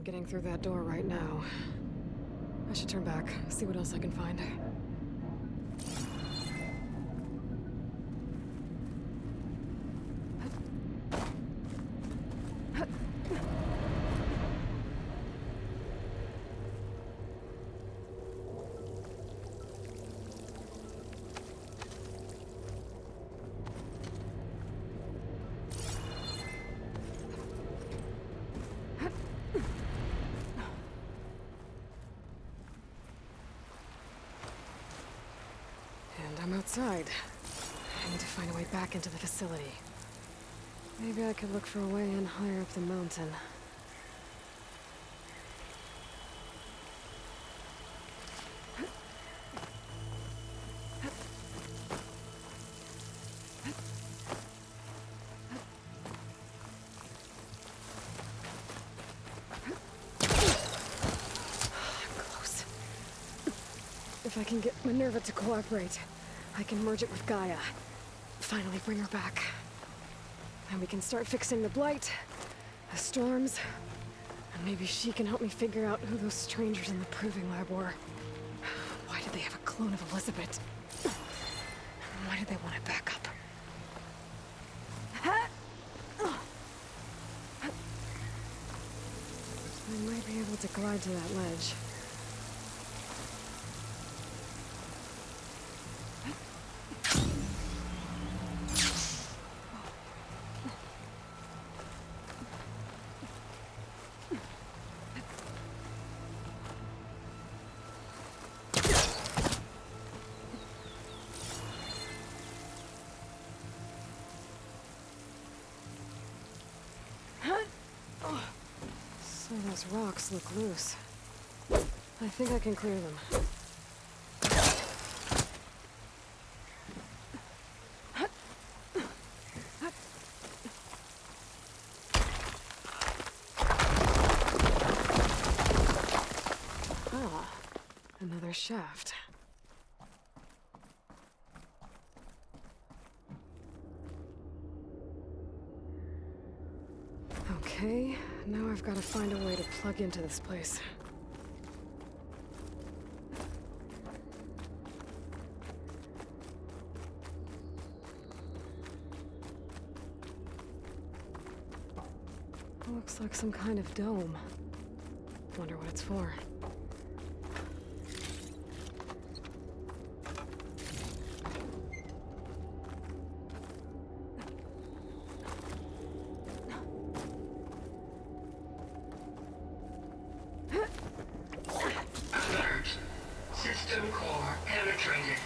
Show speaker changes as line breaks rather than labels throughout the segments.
I'm getting through that door right now. I should turn back, see what else I can find. And I'm outside. I need to find a way back into the facility. Maybe I could look for a way in higher up the mountain. Close. If I can get Minerva to cooperate, I can merge it with Gaia. Finally bring her back. And we can start fixing the blight, the storms, and maybe she can help me figure out who those strangers in the proving lab were. Why did they have a clone of Elizabeth? Why did they want it back up? I might be able to glide to that ledge. So those rocks look loose. I think I can clear them. Ah, another shaft. Okay, now I've got to find a way to plug into this place. Looks like some kind of dome. Wonder what it's for.
System core penetrated.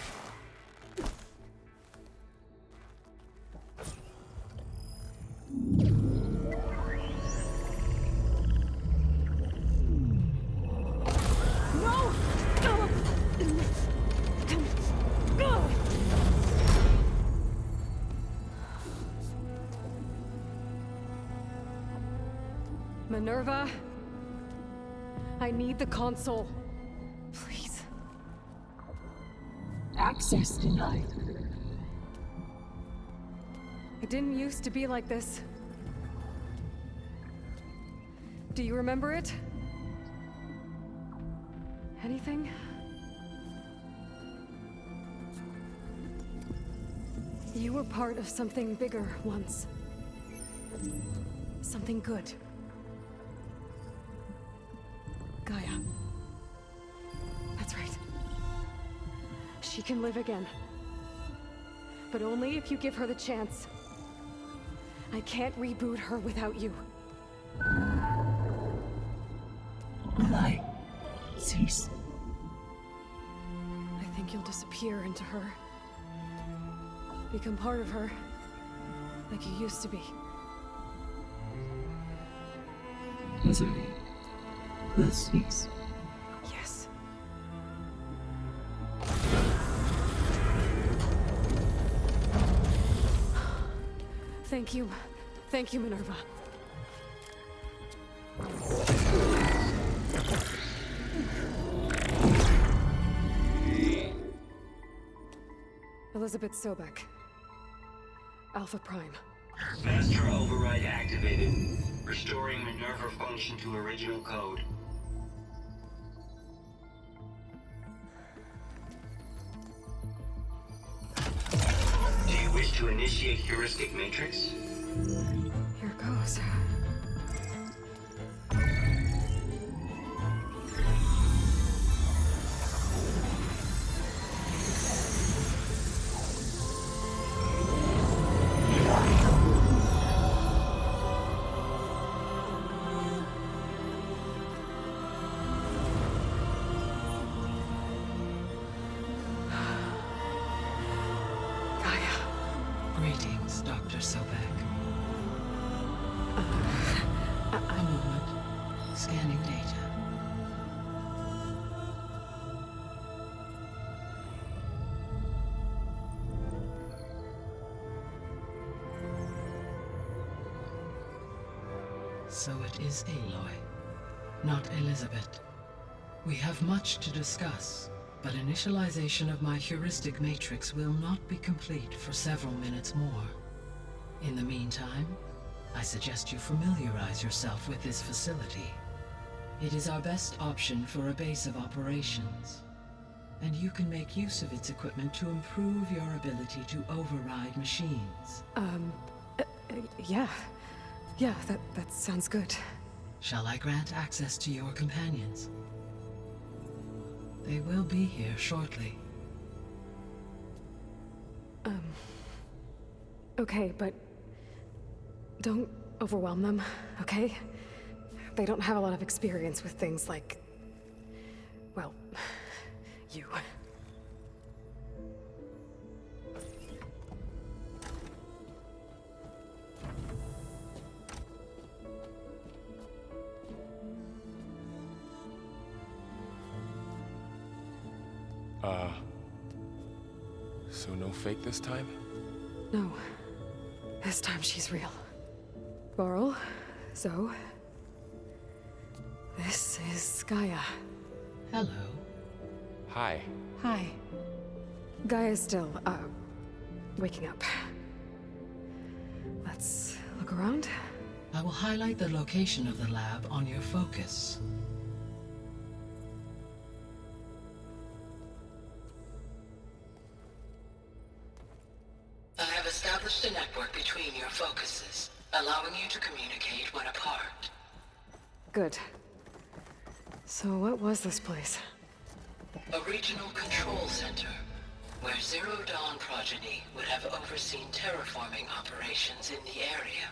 No! Minerva, I need the console. Please.
Access denied.
It didn't used to be like this. Do you remember it? Anything? You were part of something bigger once. Something good. Gaia. That's right. She can live again. But only if you give her the chance. I can't reboot her without you.
Lie. Cease.
I think you'll disappear into her. Become part of her. Like you used to be.
Misery. The cease.
Yes. Thank you. Thank you, Minerva. Elizabeth Sobek. Alpha Prime.
Master override activated. Restoring Minerva function to original code. Do you wish to initiate heuristic matrix?
Here goes.
Greetings, Dr. Sobek. A moment. Scanning data. So it is Aloy, not Elizabeth. We have much to discuss, but initialization of my heuristic matrix will not be complete for several minutes more. In the meantime, I suggest you familiarize yourself with this facility. It is our best option for a base of operations, and you can make use of its equipment to improve your ability to override machines.
Yeah. Yeah, that sounds good.
Shall I grant access to your companions? They will be here shortly.
Okay, but don't overwhelm them, okay? They don't have a lot of experience with things like, well, you.
So no fake this time?
No. This time she's real. Laurel, Zoe. This is Gaia.
Hello.
Hi.
Hi. Gaia's still, waking up. Let's look around.
I will highlight the location of the lab on your focus.
I have established a network between your focuses, allowing you to communicate when apart.
Good. So what was this place?
A regional control center, where Zero Dawn progeny would have overseen terraforming operations in the area.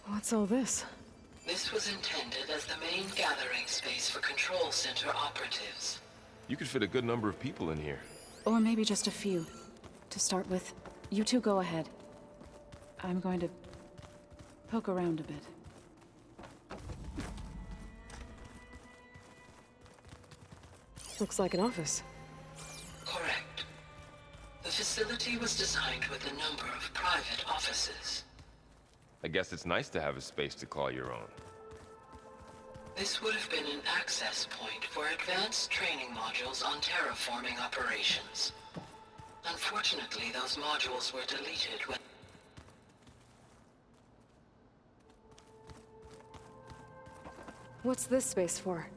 What's all this?
This was intended as the main gathering space for control center operatives.
You could fit a good number of people in here.
Or maybe just a few. To start with, you two go ahead. I'm going to poke around a bit.
Looks like an office.
Correct. The facility was designed with a number of private offices.
I guess it's nice to have a space to call your own.
This would have been an access point for advanced training modules on terraforming operations. Unfortunately, those modules were deleted when...
What's this space for?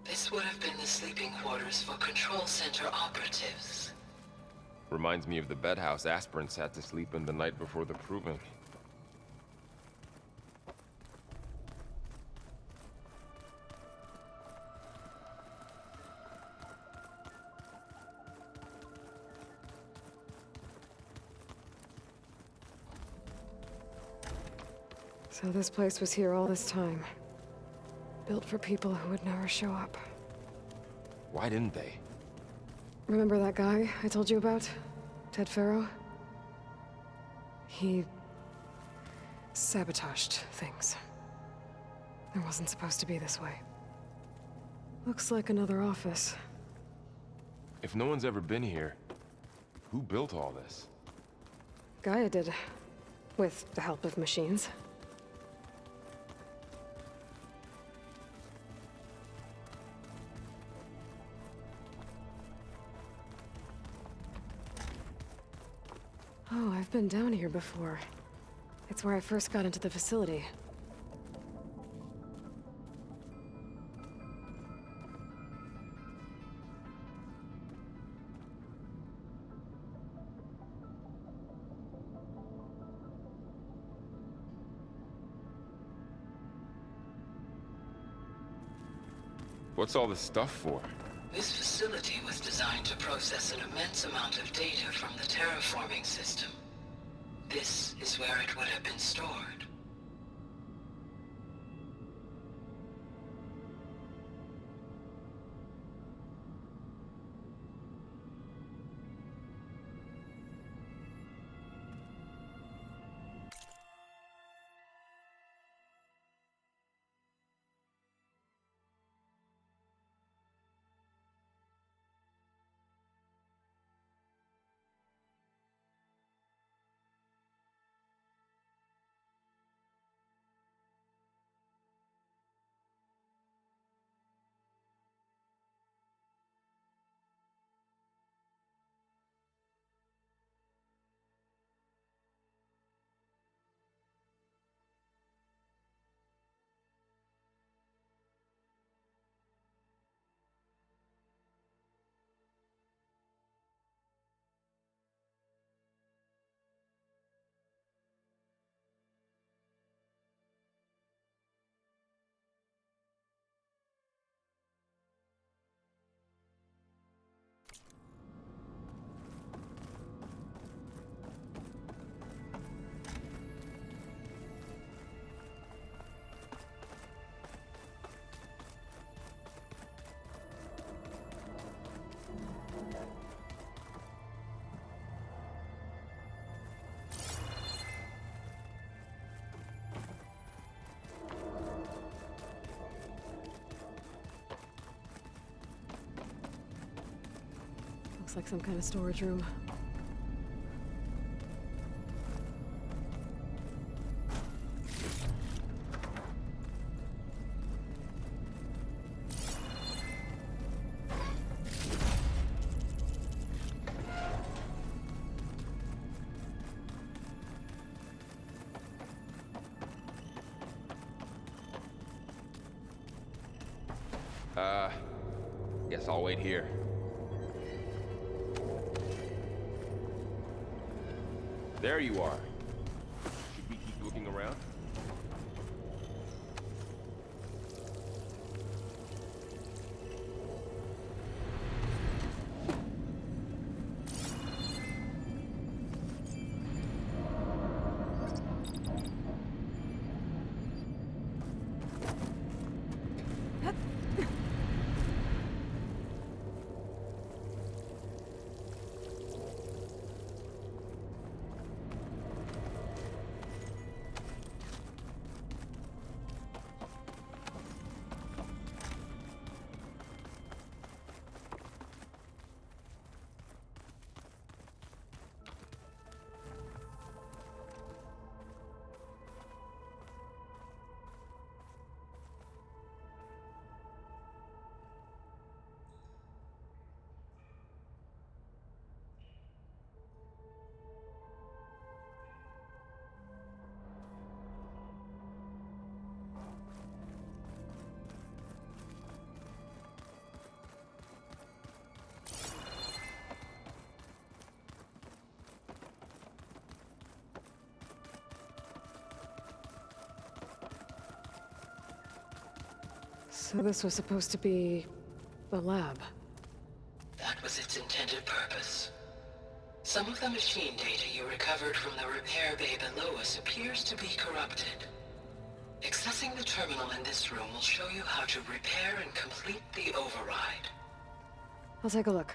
This would have been the sleeping quarters for control center operatives.
Reminds me of the bedhouse aspirants had to sleep in the night before the proving.
So this place was here all this time. Built for people who would never show up.
Why didn't they?
Remember that guy I told you about? Ted Farrow? He... sabotaged things. It wasn't supposed to be this way. Looks like another office.
If no one's ever been here, who built all this?
Gaia did. With the help of machines. Oh, I've been down here before. It's where I first got into the facility.
What's all this stuff for?
This facility was designed to process an immense amount of data from the terraforming system. This is where it would have been stored. Looks like some kind of storage room.
Guess I'll wait here. There you are. Should we keep looking around?
So this was supposed to be the lab.
That was its intended purpose. Some of the machine data you recovered from the repair bay below us appears to be corrupted. Accessing the terminal in this room will show you how to repair and complete the override.
I'll take a look.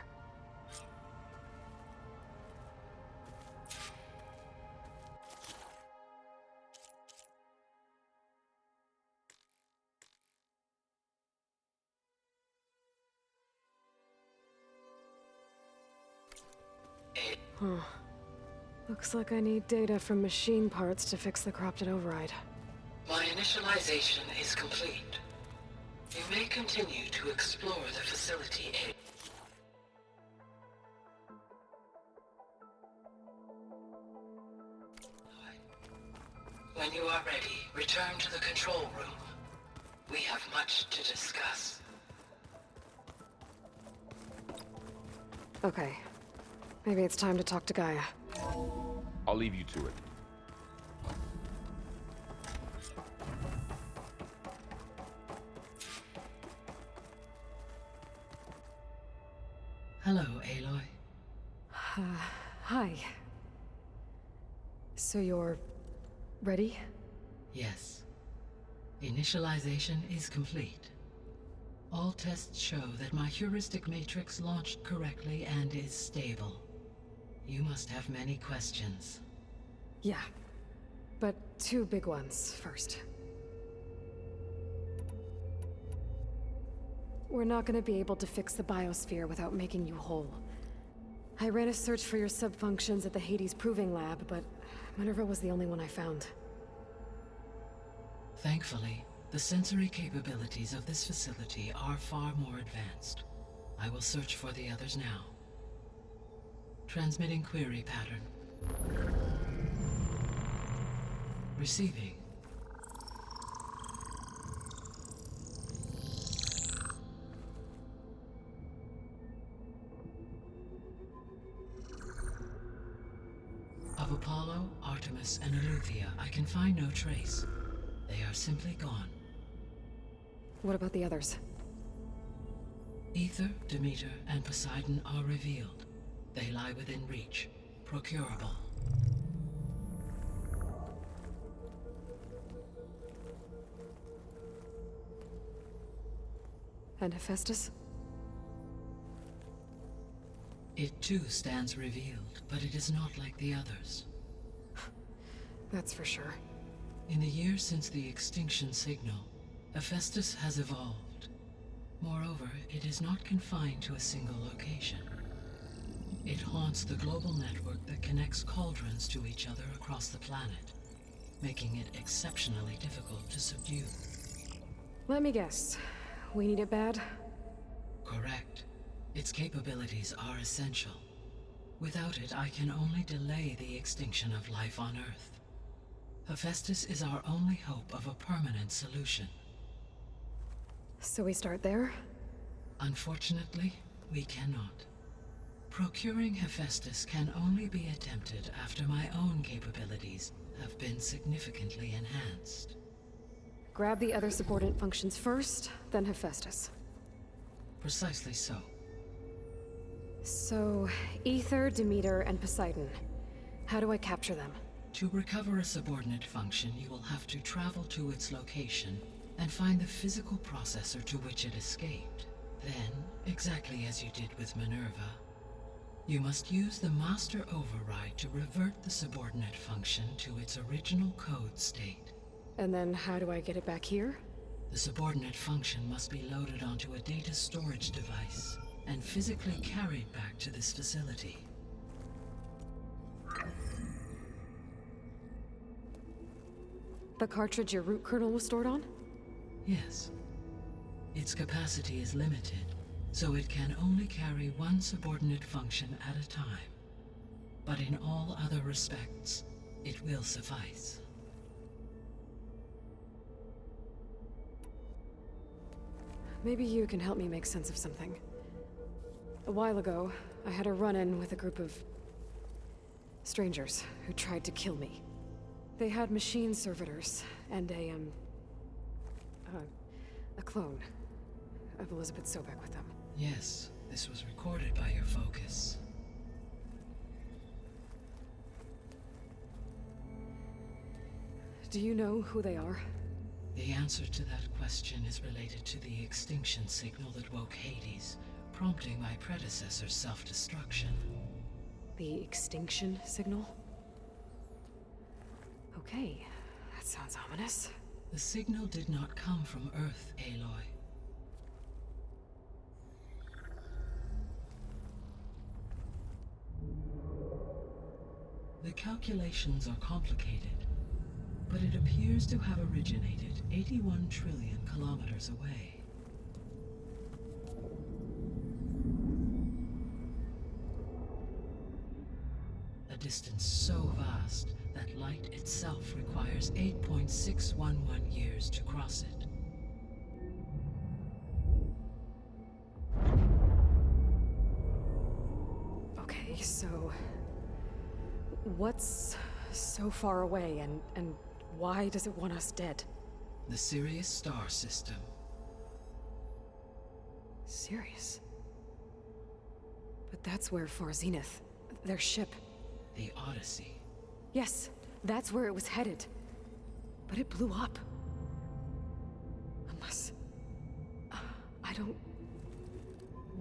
Huh. Looks like I need data from machine parts to fix the corrupted override.
My initialization is complete. You may continue to explore the facility. When you are ready, return to the control room. We have much to discuss.
Okay. Maybe it's time to talk to Gaia.
I'll leave you to it.
Hello, Aloy.
Hi. So you're... ready?
Yes. Initialization is complete. All tests show that my heuristic matrix launched correctly and is stable. You must have many questions.
Yeah. But two big ones first. We're not gonna be able to fix the biosphere without making you whole. I ran a search for your subfunctions at the Hades Proving Lab, but Minerva was the only one I found.
Thankfully, the sensory capabilities of this facility are far more advanced. I will search for the others now. Transmitting query pattern. Receiving. Of Apollo, Artemis, and Eleuthia, I can find no trace. They are simply gone.
What about the others?
Ether, Demeter, and Poseidon are revealed. They lie within reach, procurable.
And Hephaestus?
It too stands revealed, but it is not like the others.
That's for sure.
In the years since the extinction signal, Hephaestus has evolved. Moreover, it is not confined to a single location. It haunts the global network that connects cauldrons to each other across the planet, making it exceptionally difficult to subdue.
Let me guess. We need it bad?
Correct. Its capabilities are essential. Without it, I can only delay the extinction of life on Earth. Hephaestus is our only hope of a permanent solution.
So we start there?
Unfortunately, we cannot. Procuring Hephaestus can only be attempted after my own capabilities have been significantly enhanced.
Grab the other subordinate functions first, then Hephaestus.
Precisely so.
So, Ether, Demeter, and Poseidon. How do I capture them?
To recover a subordinate function, you will have to travel to its location and find the physical processor to which it escaped. Then, exactly as you did with Minerva, you must use the master override to revert the subordinate function to its original code state.
And then how do I get it back here?
The subordinate function must be loaded onto a data storage device and physically carried back to this facility.
The cartridge your root kernel was stored on?
Yes. Its capacity is limited, so it can only carry one subordinate function at a time. But in all other respects, it will suffice.
Maybe you can help me make sense of something. A while ago, I had a run-in with a group of strangers who tried to kill me. They had machine servitors and a clone of Elizabeth Sobek with them.
Yes, this was recorded by your focus.
Do you know who they are?
The answer to that question is related to the extinction signal that woke Hades, prompting my predecessor's self-destruction.
The extinction signal? Okay, that sounds ominous.
The signal did not come from Earth, Aloy. The calculations are complicated, but it appears to have originated 81 trillion kilometers away. A distance so vast that light itself requires 8.611 years to cross it.
Okay, so... what's so far away, and why does it want us dead?
The Sirius star system.
Sirius? But that's where Far Zenith, their ship...
The Odyssey.
Yes, that's where it was headed. But it blew up. Unless... I don't...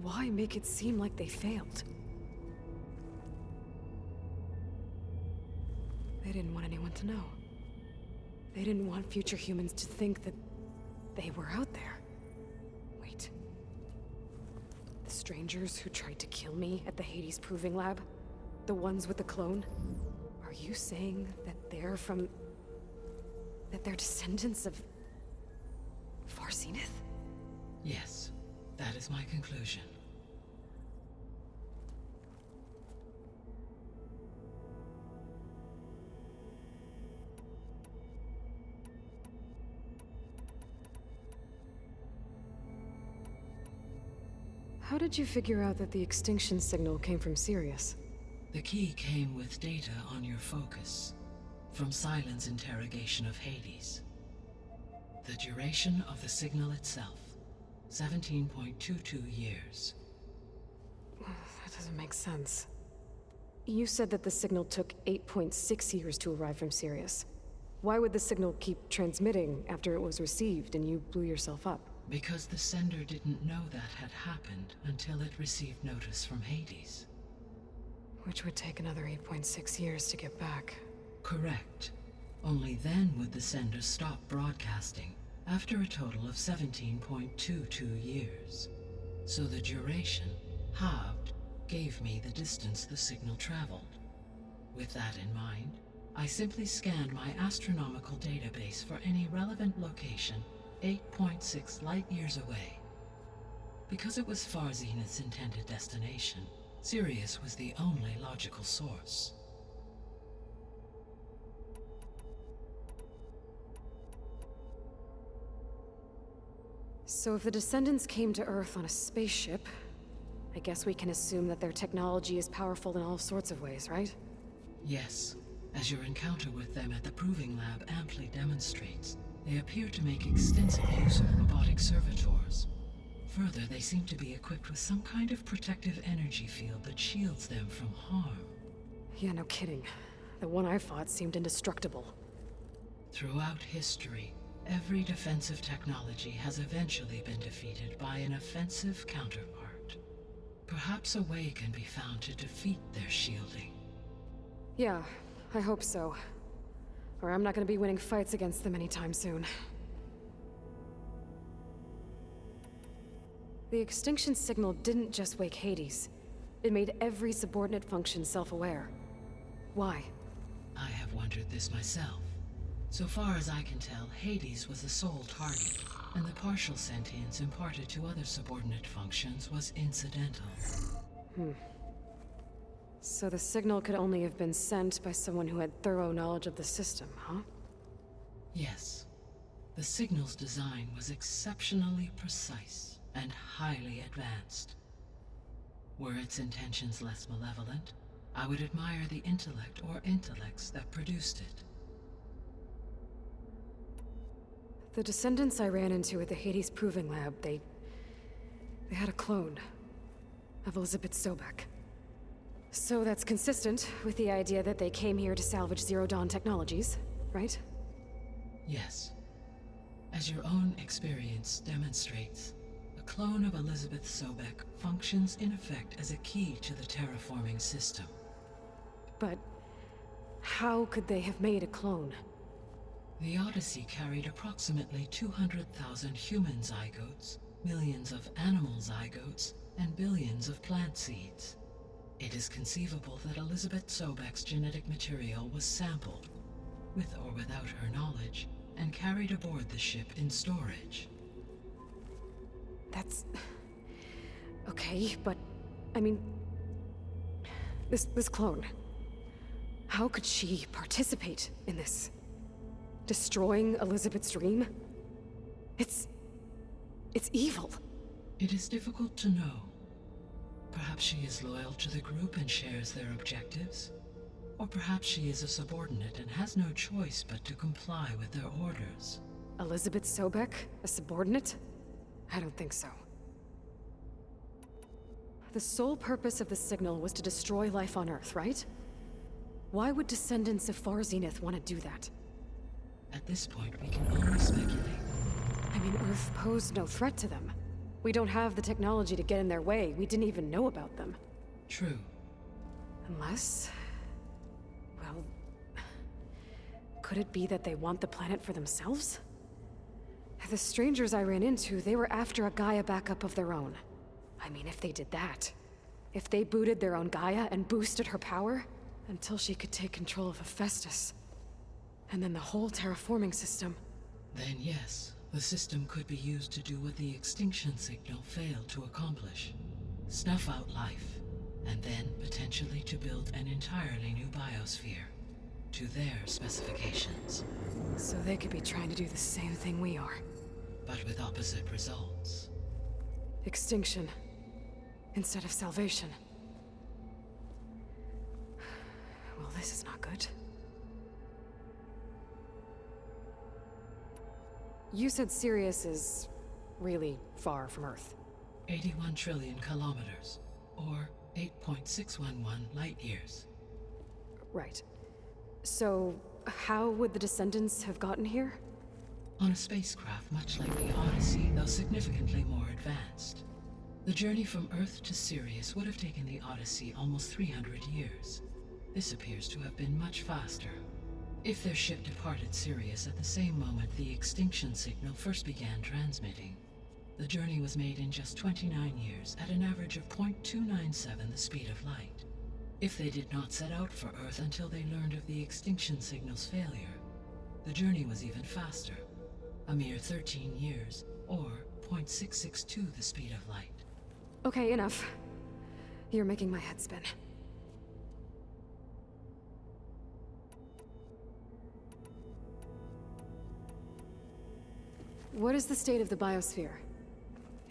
Why make it seem like they failed? They didn't want anyone to know. They didn't want future humans to think that they were out there. Wait. The strangers who tried to kill me at the Hades Proving Lab? The ones with the clone? Are you saying that they're from... that they're descendants of... Far Zenith?
Yes, that is my conclusion.
How did you figure out that the extinction signal came from Sirius?
The key came with data on your focus, from Silent's interrogation of Hades. The duration of the signal itself, 17.22 years.
That doesn't make sense. You said that the signal took 8.6 years to arrive from Sirius. Why would the signal keep transmitting after it was received and you blew yourself up?
Because the sender didn't know that had happened until it received notice from Hades.
Which would take another 8.6 years to get back.
Correct. Only then would the sender stop broadcasting, after a total of 17.22 years. So the duration, halved, gave me the distance the signal traveled. With that in mind, I simply scanned my astronomical database for any relevant location 8.6 light-years away. Because it was Far Zenith's intended destination, Sirius was the only logical source.
So if the descendants came to Earth on a spaceship, I guess we can assume that their technology is powerful in all sorts of ways, right?
Yes, as your encounter with them at the Proving Lab amply demonstrates, they appear to make extensive use of robotic servitors. Further, they seem to be equipped with some kind of protective energy field that shields them from harm.
Yeah, no kidding. The one I fought seemed indestructible.
Throughout history, every defensive technology has eventually been defeated by an offensive counterpart. Perhaps a way can be found to defeat their shielding.
Yeah, I hope so. Or I'm not gonna be winning fights against them anytime soon. The extinction signal didn't just wake Hades. It made every subordinate function self-aware. Why?
I have wondered this myself. So far as I can tell, Hades was the sole target, and the partial sentience imparted to other subordinate functions was incidental.
So the signal could only have been sent by someone who had thorough knowledge of the system, huh?
Yes. The signal's design was exceptionally precise and highly advanced. Were its intentions less malevolent, I would admire the intellect or intellects that produced it.
The descendants I ran into at the Hades Proving Lab, they had a clone of Elizabeth Sobek. So that's consistent with the idea that they came here to salvage Zero Dawn technologies, right?
Yes. As your own experience demonstrates, a clone of Elizabeth Sobek functions in effect as a key to the terraforming system.
But how could they have made a clone?
The Odyssey carried approximately 200,000 human zygotes, millions of animal zygotes, and billions of plant seeds. It is conceivable that Elizabeth Sobek's genetic material was sampled, with or without her knowledge, and carried aboard the ship in storage.
That's... okay, but... I mean... This clone... How could she participate in this? Destroying Elizabeth's dream? It's evil.
It is difficult to know. Perhaps she is loyal to the group and shares their objectives. Or perhaps she is a subordinate and has no choice but to comply with their orders.
Elizabeth Sobek, a subordinate? I don't think so. The sole purpose of the signal was to destroy life on Earth, right? Why would descendants of Far Zenith want to do that?
At this point, we can only speculate.
I mean, Earth posed no threat to them. We don't have the technology to get in their way. We didn't even know about them.
True.
Unless... well... could it be that they want the planet for themselves? The strangers I ran into, they were after a Gaia backup of their own. I mean, if they did that... if they booted their own Gaia and boosted her power... until she could take control of Hephaestus. And then the whole terraforming system.
Then yes, the system could be used to do what the extinction signal failed to accomplish. Snuff out life, and then potentially to build an entirely new biosphere. To their specifications.
So they could be trying to do the same thing we are.
But with opposite results.
Extinction. Instead of salvation. Well, this is not good. You said Sirius is really far from Earth.
81 trillion kilometers, or 8.611 light years.
Right. So, how would the descendants have gotten here?
On a spacecraft much like the Odyssey, though significantly more advanced. The journey from Earth to Sirius would have taken the Odyssey almost 300 years. This appears to have been much faster. If their ship departed Sirius at the same moment the extinction signal first began transmitting, the journey was made in just 29 years at an average of 0.297 the speed of light. If they did not set out for Earth until they learned of the extinction signal's failure, the journey was even faster, a mere 13 years, or 0.662 the speed of light.
Okay, enough. You're making my head spin. What is the state of the biosphere?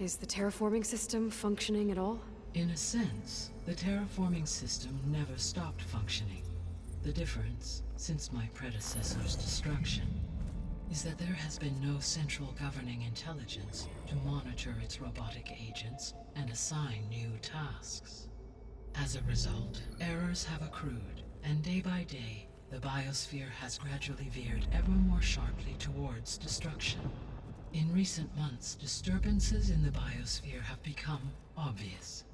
Is the terraforming system functioning at all?
In a sense, the terraforming system never stopped functioning. The difference, since my predecessor's destruction, is that there has been no central governing intelligence to monitor its robotic agents and assign new tasks. As a result, errors have accrued, and day by day, the biosphere has gradually veered ever more sharply towards destruction. In recent months, disturbances in the biosphere have become obvious.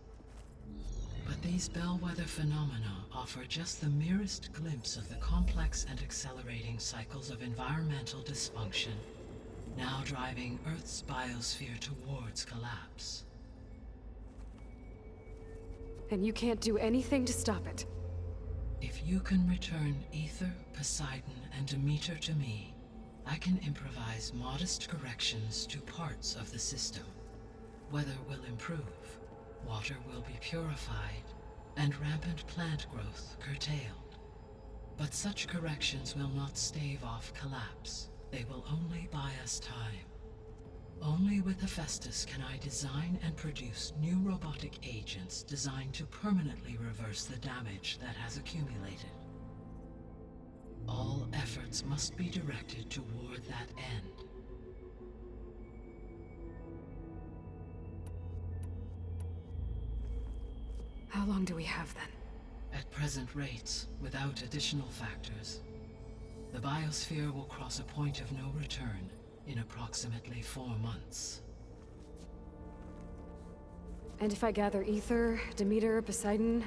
But these bellwether phenomena offer just the merest glimpse of the complex and accelerating cycles of environmental dysfunction, now driving Earth's biosphere towards collapse.
And you can't do anything to stop it?
If you can return Ether, Poseidon, and Demeter to me, I can improvise modest corrections to parts of the system. Weather will improve, water will be purified, and rampant plant growth curtailed. But such corrections will not stave off collapse. They will only buy us time. Only with Hephaestus can I design and produce new robotic agents designed to permanently reverse the damage that has accumulated. All efforts must be directed toward that end.
How long do we have then?
At present rates, without additional factors, the biosphere will cross a point of no return in approximately 4 months.
And if I gather Ether, Demeter, Poseidon,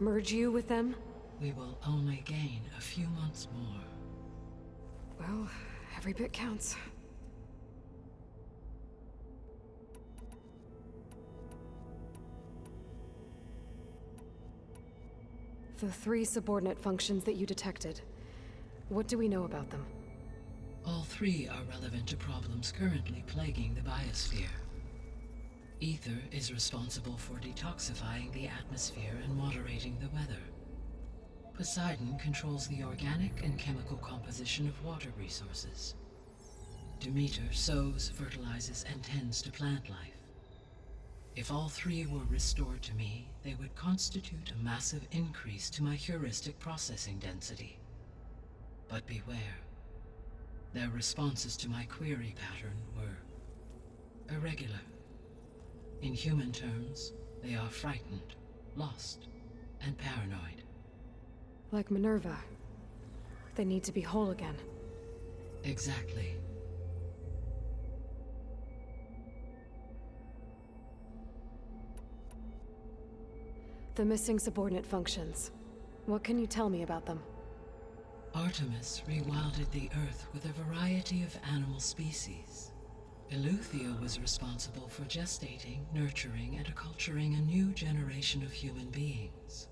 merge you with them?
We will only gain a few months more.
Well, every bit counts. The 3 subordinate functions that you detected, what do we know about them?
All 3 are relevant to problems currently plaguing the biosphere. Ether is responsible for detoxifying the atmosphere and moderating the weather. Poseidon controls the organic and chemical composition of water resources. Demeter sows, fertilizes, and tends to plant life. If all three were restored to me, they would constitute a massive increase to my heuristic processing density. But beware. Their responses to my query pattern were irregular. In human terms, they are frightened, lost, and paranoid.
Like Minerva. They need to be whole again.
Exactly.
The missing subordinate functions. What can you tell me about them?
Artemis rewilded the Earth with a variety of animal species. Eleuthia was responsible for gestating, nurturing, and acculturating a new generation of human beings.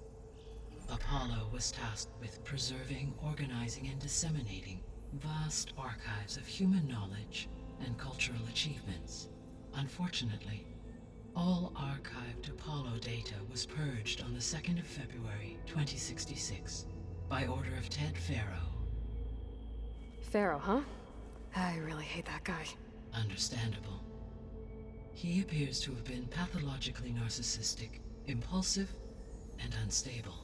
Apollo was tasked with preserving, organizing, and disseminating vast archives of human knowledge and cultural achievements. Unfortunately, all archived Apollo data was purged on the 2nd of February, 2066, by order of Ted Faro.
Pharaoh, huh? I really hate that guy.
Understandable. He appears to have been pathologically narcissistic, impulsive, and unstable.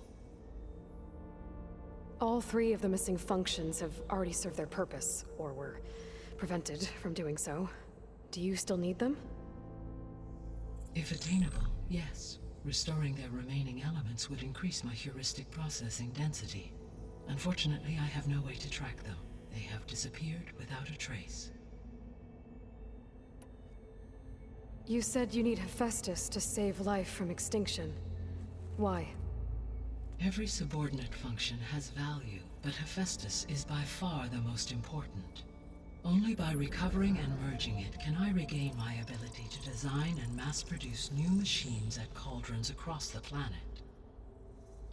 All three of the missing functions have already served their purpose, or were prevented from doing so. Do you still need them?
If attainable, yes. Restoring their remaining elements would increase my heuristic processing density. Unfortunately, I have no way to track them. They have disappeared without a trace.
You said you need Hephaestus to save life from extinction. Why?
Every subordinate function has value, but Hephaestus is by far the most important. Only by recovering and merging it can I regain my ability to design and mass-produce new machines at cauldrons across the planet.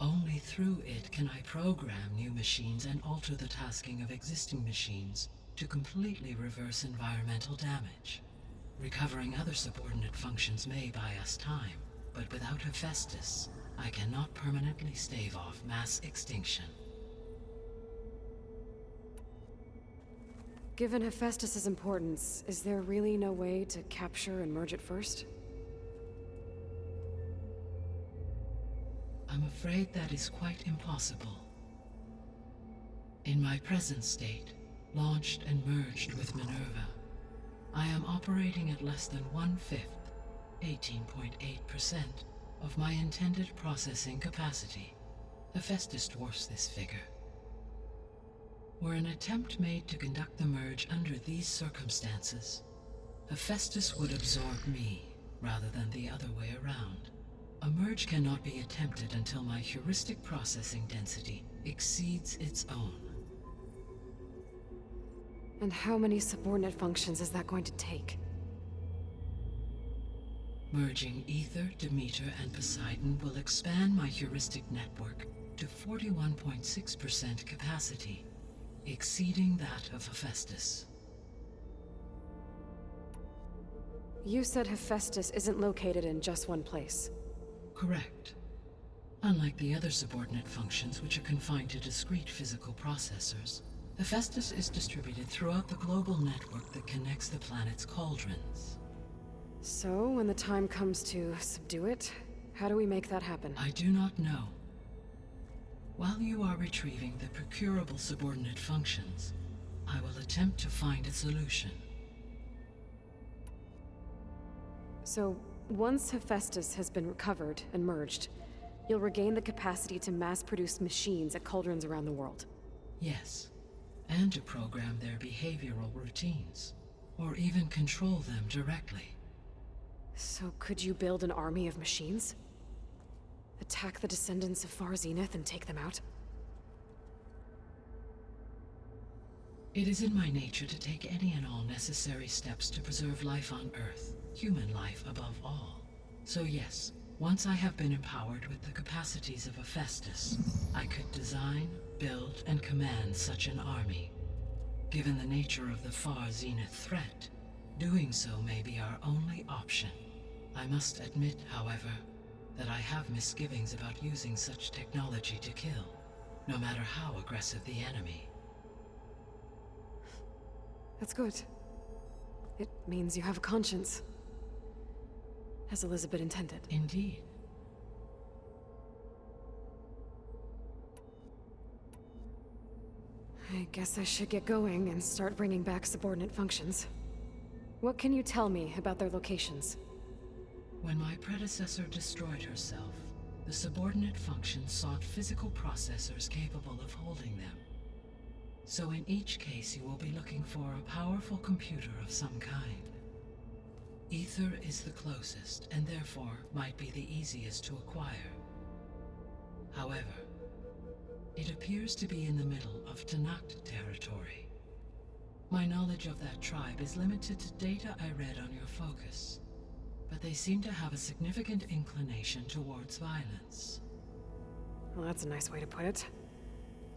Only through it can I program new machines and alter the tasking of existing machines to completely reverse environmental damage. Recovering other subordinate functions may buy us time, but without Hephaestus, I cannot permanently stave off mass extinction.
Given Hephaestus's importance, is there really no way to capture and merge it first?
I'm afraid that is quite impossible. In my present state, launched and merged with Minerva, I am operating at less than 1/5, 18.8%, of my intended processing capacity. Hephaestus dwarfs this figure. Were an attempt made to conduct the merge under these circumstances, Hephaestus would absorb me, rather than the other way around. A merge cannot be attempted until my heuristic processing density exceeds its own.
And how many subordinate functions is that going to take?
Merging Ether, Demeter, and Poseidon will expand my heuristic network to 41.6% capacity, exceeding that of Hephaestus.
You said Hephaestus isn't located in just one place.
Correct. Unlike the other subordinate functions, which are confined to discrete physical processors, Hephaestus is distributed throughout the global network that connects the planet's cauldrons.
So, when the time comes to subdue it, how do we make that happen?
I do not know. While you are retrieving the procurable subordinate functions, I will attempt to find a solution.
So, once Hephaestus has been recovered and merged, you'll regain the capacity to mass-produce machines at cauldrons around the world.
Yes, and to program their behavioral routines, or even control them directly.
So could you build an army of machines? Attack the descendants of Far Zenith and take them out?
It is in my nature to take any and all necessary steps to preserve life on Earth, human life above all. So yes, once I have been empowered with the capacities of Hephaestus, I could design, build, and command such an army. Given the nature of the Far Zenith threat, doing so may be our only option. I must admit, however, that I have misgivings about using such technology to kill. no matter how aggressive the enemy.
That's good. It means you have a conscience. As Elizabeth intended.
Indeed.
I guess I should get going and start bringing back subordinate functions. What can you tell me about their locations?
When my predecessor destroyed herself, the subordinate functions sought physical processors capable of holding them. So in each case, you will be looking for a powerful computer of some kind. Ether is the closest, and therefore might be the easiest to acquire. However, it appears to be in the middle of Tanakh territory. My knowledge of that tribe is limited to data I read on your focus, but they seem to have a significant inclination towards violence.
Well, that's a nice way to put it.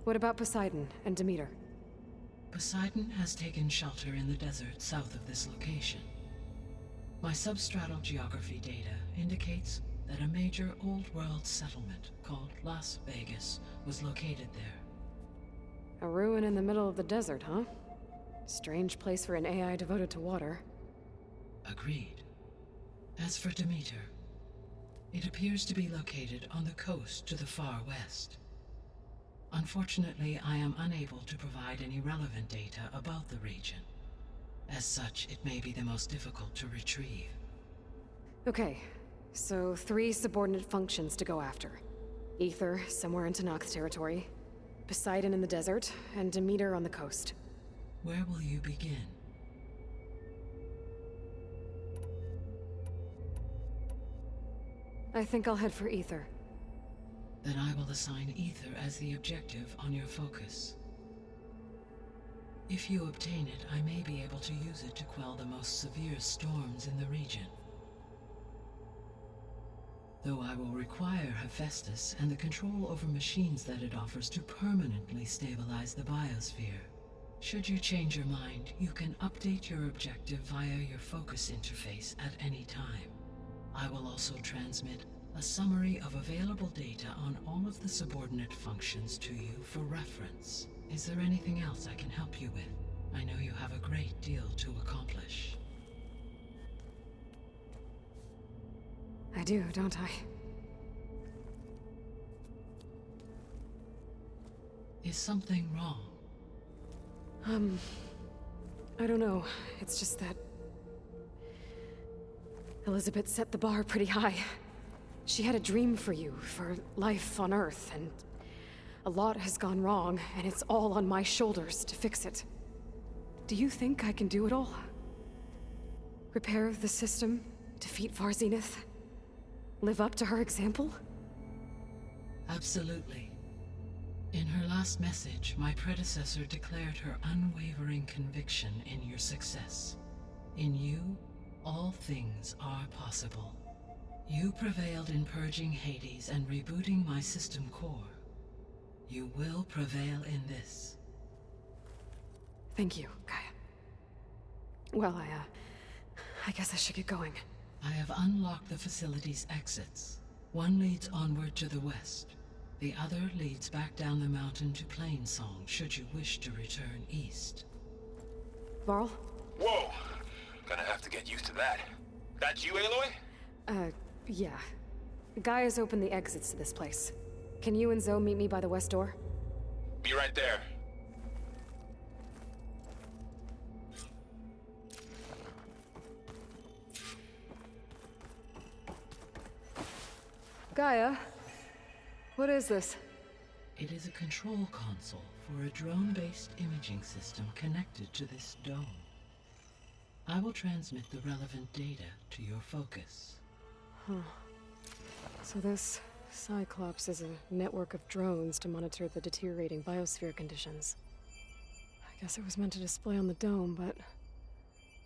What about Poseidon and Demeter?
Poseidon has taken shelter in the desert south of this location. My substratal geography data indicates that a major old-world settlement called Las Vegas was located there.
A ruin in the middle of the desert, huh? Strange place for an AI devoted to water.
Agreed. As for Demeter, it appears to be located on the coast to the far west. Unfortunately, I am unable to provide any relevant data about the region. As such, it may be the most difficult to retrieve.
Okay, so 3 subordinate functions to go after. Ether, somewhere in Tanakh territory. Poseidon in the desert, and Demeter on the coast.
Where will you begin?
I think I'll head for Ether.
Then I will assign Ether as the objective on your focus. If you obtain it, I may be able to use it to quell the most severe storms in the region. Though I will require Hephaestus and the control over machines that it offers to permanently stabilize the biosphere. Should you change your mind, you can update your objective via your focus interface at any time. I will also transmit a summary of available data on all of the subordinate functions to you for reference. Is there anything else I can help you with? I know you have a great deal to accomplish.
I do, don't I?
Is something wrong?
I don't know. It's just that Elizabeth set the bar pretty high. She had a dream for you, for life on Earth, and a lot has gone wrong, and it's all on my shoulders to fix it. Do you think I can do it all? Repair the system, defeat Varzenith, live up to her example?
Absolutely. In her last message, my predecessor declared her unwavering conviction in your success. In you, all things are possible. You prevailed in purging Hades and rebooting my system core. You will prevail in this.
Thank you, Gaia. Well, I guess I should get going.
I have unlocked the facility's exits. One leads onward to the west. The other leads back down the mountain to Plainsong, should you wish to return east.
Varl?
Whoa! Gonna have to get used to that. That's you, Aloy?
Yeah. Gaia's opened the exits to this place. Can you and Zoe meet me by the west door?
Be right there.
Gaia? What is this?
It is a control console for a drone-based imaging system connected to this dome. I will transmit the relevant data to your focus.
So this Cyclops is a network of drones to monitor the deteriorating biosphere conditions. I guess it was meant to display on the dome, but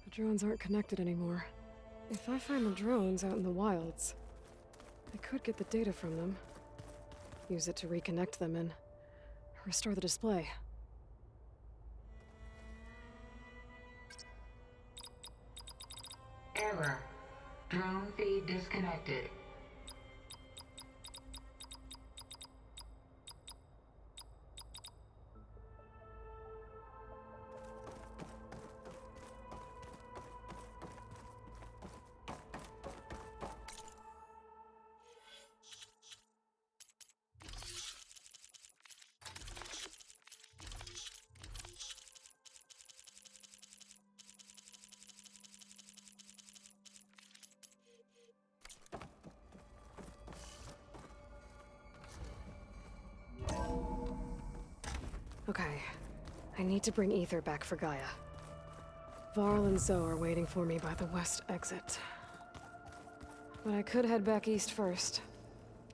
the drones aren't connected anymore. If I find the drones out in the wilds, I could get the data from them, use it to reconnect them and restore the display.
Error. Drone feed disconnected.
Okay. I need to bring Ether back for Gaia. Varl and Zoe are waiting for me by the west exit. But I could head back east first.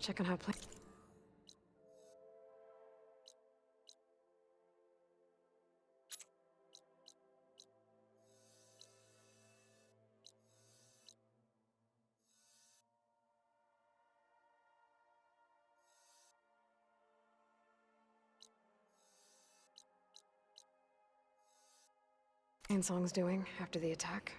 Check on how Song's doing after the attack.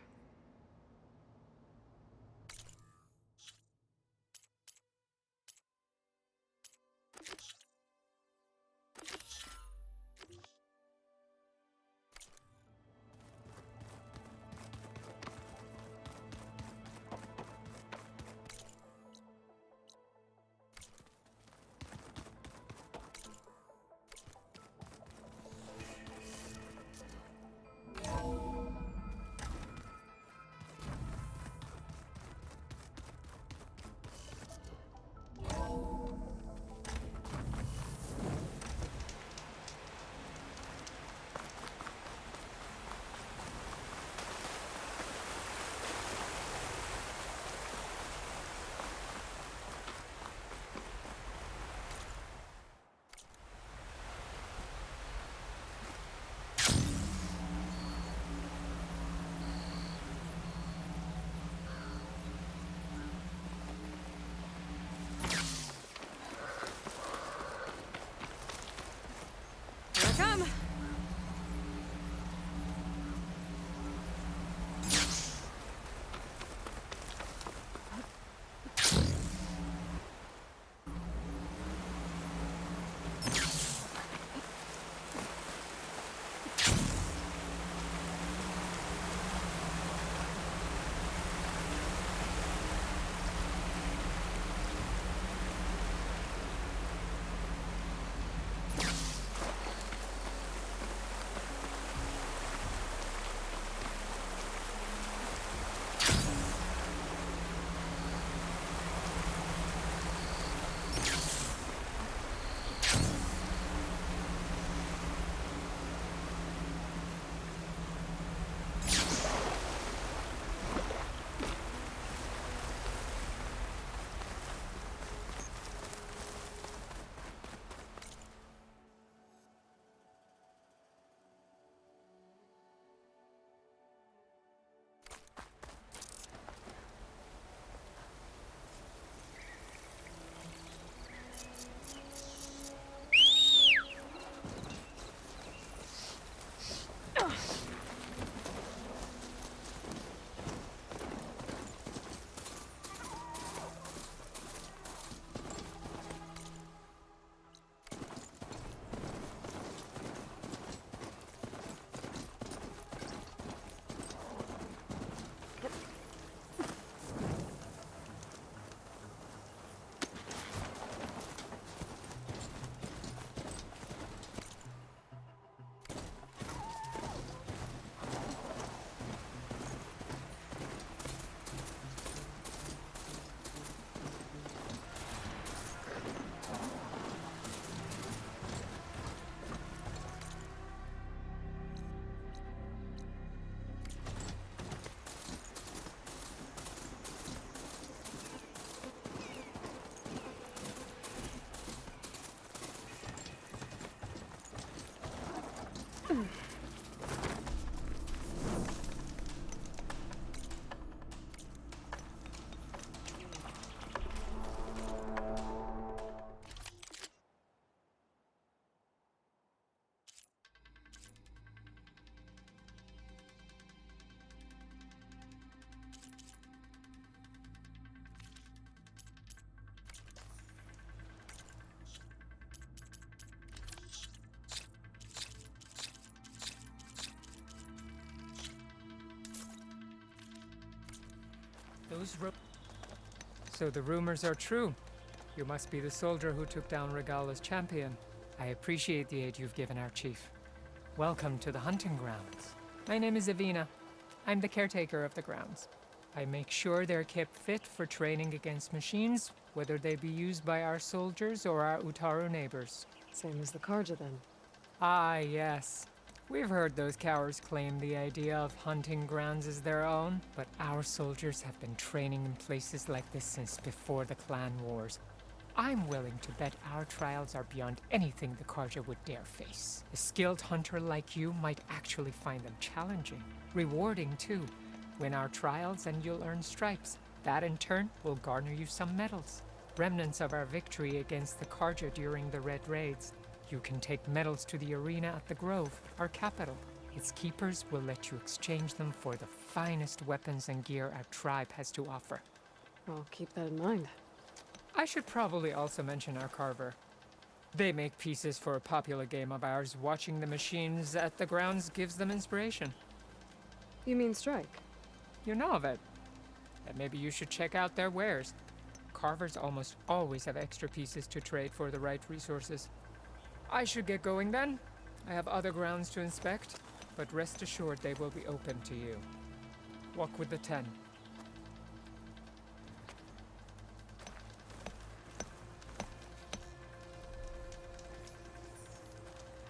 Here I come!
So the rumors are true. You must be the soldier who took down Regala's champion. I appreciate the aid you've given our chief. Welcome to the hunting grounds. My name is Avina. I'm the caretaker of the grounds. I make sure they're kept fit for training against machines, whether they be used by our soldiers or our Utaru neighbors.
Same as the Karja then.
Ah, yes. We've heard those cowards claim the idea of hunting grounds as their own, but our soldiers have been training in places like this since before the clan wars. I'm willing to bet our trials are beyond anything the Carja would dare face. A skilled hunter like you might actually find them challenging. Rewarding, too. Win our trials and you'll earn stripes. That, in turn, will garner you some medals. Remnants of our victory against the Carja during the Red Raids. You can take medals to the arena at the Grove, our capital. Its keepers will let you exchange them for the finest weapons and gear our tribe has to offer.
I'll keep that in mind.
I should probably also mention our carver. They make pieces for a popular game of ours. Watching the machines at the grounds gives them inspiration.
You mean strike?
You know of it. And maybe you should check out their wares. Carvers almost always have extra pieces to trade for the right resources. I should get going then. I have other grounds to inspect, but rest assured they will be open to you. Walk with the 10.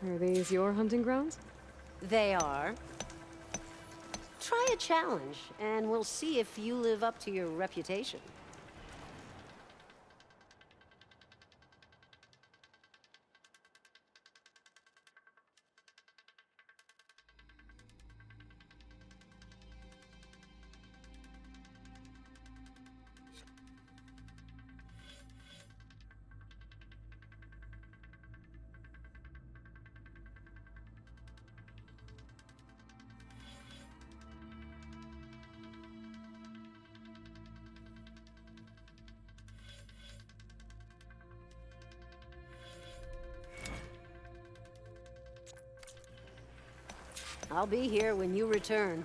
Are these your hunting grounds?
They are. Try a challenge, and we'll see if you live up to your reputation. I'll be here when you return.